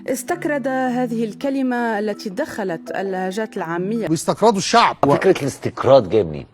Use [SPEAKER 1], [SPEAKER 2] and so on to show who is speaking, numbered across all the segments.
[SPEAKER 1] استكرد هذه الكلمة التي دخلت اللهجات العامية
[SPEAKER 2] ويستكردوا الشعب.
[SPEAKER 3] فكرة الاستكراد جاي منين؟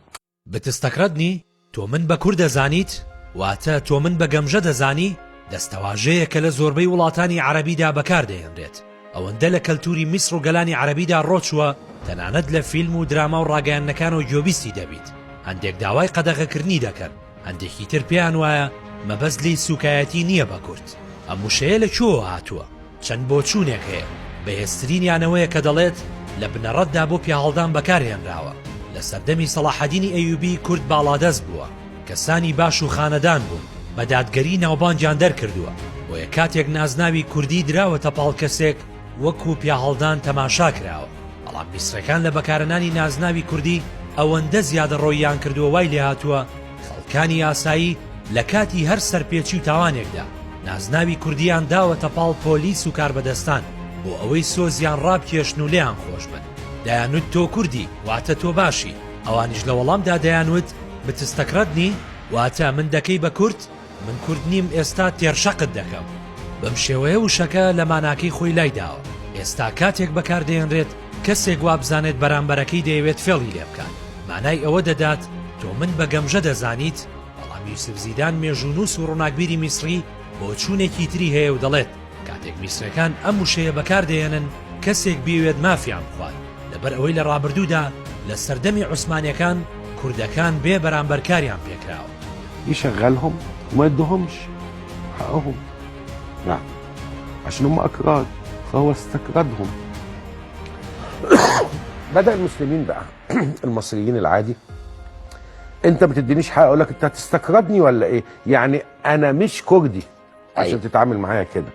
[SPEAKER 4] بتستكردني تۆ من بە کوور دەزانیت واتە تۆ من بە گەمژە دەزانی دەستەواژەیە کە لە زۆربەی وڵاتانی عەرەبیدا بەکاردەهێنرێت ئەوەندە لە کەلتوری میسر و گەلانی عەرەبیدا ڕۆچووە تەنانەت لە فیلم و دراما و ڕاگەیاندنەکان و گوێبیستی دەبیت هەندێک داوای قەدەغەکردنی دەکەن هەندێکی تر پێیان وایە مەبەست لێی سوکایەتی نییە بە کورد ئەم وشەیە لە کوێوە هاتووە چەند بۆچوونێک هەیە بەهێزترینیانەوەیە کە دەڵێت لە بنەڕەتدا بۆ پیاهەڵدان بەکارهێنراوە لە سەردەمی سەلاحەدینی ئەیوبی کورد باڵادەست بووە کەسانی باش و خانەدان بوون بە دادگەری ناوبانجیان دەرکردووە بۆیە کاتێک نازناوی کوردی دراوەتە پاڵ کەسێک وەکو پیاهەڵدان تەماشا کراوە بەڵام میسرەکان لە بەکارهێنانی نازناوی کوردی ئەوەندە زیادە ڕۆیان کردووە وای لێ هاتووە خەڵکانی یاسایی لە کاتی هەر سەرپێچی و تاوانێکدا نازناوی کوردیان داوەتە پاڵ پۆلیس و کاربەدەستان بۆ ئەوەی سۆزیان ڕابکێشن و لێیان خۆش بن دەیانوت تۆ کوردی واتە تۆ باشی ئەوانیش لە وەڵامدا دەیانوت بتستەکردنی واتە من دەکەی بە کورد من کورد نیم ئێستا تێرشەقت دەکەم بەم شێوەیە وشەکە لە ماناکەی خۆی لای داوە ئێستا کاتێک بەکاردەهێنرێت کەسێک وابزانێت بەرامبەرەکەی دەیەوێت فێڵی لێ بکات مانای ئەوە دەدات تۆ من بە گەمژە دەزانیت بەڵام یوسف زیدان مێژوونوس و ڕووناکبیری میسری بۆ چوونێکی تری هەیە و دەڵێت کاتێک میسرەکان ئەم وشەیە بەکاردەهێنن کەسێک بیوێت مافیان بخوات لەبەر ئەوەی لە ڕابردوودا لە سەردەمی عوسمانیەکان کوردەکان بێ بەرامبەرکاریان پێکراوە
[SPEAKER 5] يشغلهم وما يدهمش حقهم نعم عشان هم أكراد فهو استكردهم. بدأ المسلمين بقى المصريين العادي انت ما بتدينيش حق اقول لك انت هتستكردني ولا ايه؟ يعني انا مش كردي عشان تتعامل معايا كده.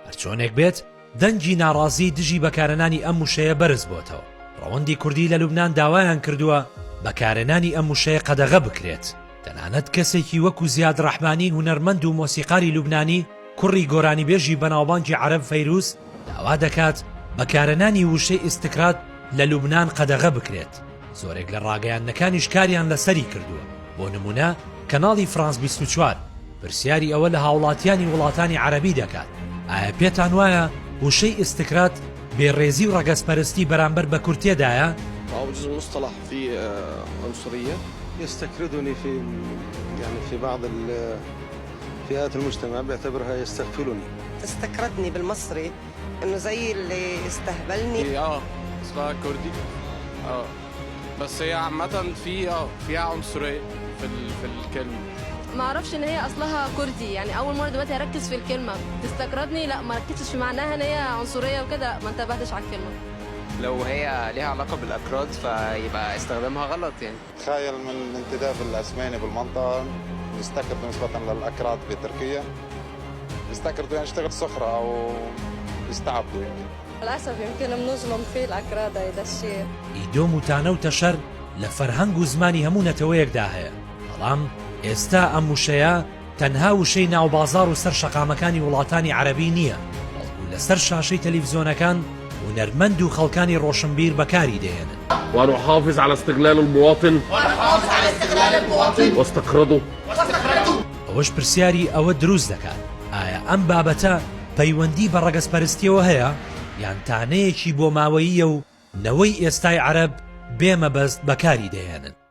[SPEAKER 4] هەرچۆنێک بێت دەنگی ناڕازی دژی بەکارهێنانی ئەم وشەیە بەرز بۆتەوە ڕەوەندی کوردی لە لوبنان داوایان کردووە بەکارهێنانی ئەم وشەیە قەدەغە بکرێت تەنانەت کەسێکی وەکو زیاد ڕەحمانی هونەرمەند و مۆسیقاری لوبنانی کوڕی گۆرانی بێژی بەناوبانگی عەرەب فەیروس داوا دەکات بەکارهێنانی وشەی ئیستکراد لە لوبنان قەدەغە بکرێت زۆرێک لە ڕاگەیاندنەکانیش کاریان لەسەری کردووە بۆ نمونە کەناڵی فرانس 24 پرسیاری ئەوە لە هاوڵاتیانی وڵاتانی عەرەبی دەکات ئایا پێتان وایە وشەی ئیستکراد بێڕێزی و ڕەگەزپەرستی بەرامبەر بە کورتێدایە؟
[SPEAKER 6] وجد المصطلح في عنصرية يستكردني في بعض فئات المجتمع بيعتبرها يستغفلني.
[SPEAKER 7] استكردني بالمصري انه زي اللي استهبلني.
[SPEAKER 8] اسمها كردي. بس هي عامة فيها عنصرية في الكلمة.
[SPEAKER 9] ما اعرفش ان هي اصلها كردي يعني اول مره دلوقتي اركز في الكلمه تستكردني لا ما ركزتش في معناها ان هي عنصريه وكده ما انتبهتش على الكلمه
[SPEAKER 10] لو هي ليها علاقه بالاكراد فيبقى استخدامها غلط يعني
[SPEAKER 11] تخيل من انتداب العثماني بالمنطقه يستكردوا نسبه للاكراد في تركيا يستكردوا يعني يشتغل سخره او يستعبدوا يعني
[SPEAKER 7] للاسف يمكن بنظلم في الاكراد هيدا الشيء
[SPEAKER 4] ئیدۆم و تانە و تەشەر لە فەرهەنگ و زمانی هەموو نەتەوەیەکدا هەیە بەڵام ئێستا ئەم وشەیە تەنها وشەی ناوبازار و سەر شەقامەکانی وڵاتانی عەرەبی نییە بەڵکو لەسەر شاشەی تەلەڤیزۆنەکان هونەرمەند و خەڵکانی ڕۆشنبیر بەکاری دەهێنن
[SPEAKER 5] ونحافظ على استغلال المواطن واستقرضه.
[SPEAKER 4] ئەوەش پرسیاری ئەوە دروست دەکات ئایا ئەم بابەتە پەیوەندی بە ڕەگەزپەرستیەوە هەیە یان تانەیەکی بۆ ماوەییە و نەوەی ئێستای عەرەب بێمەبەست بەکاری دەهێنن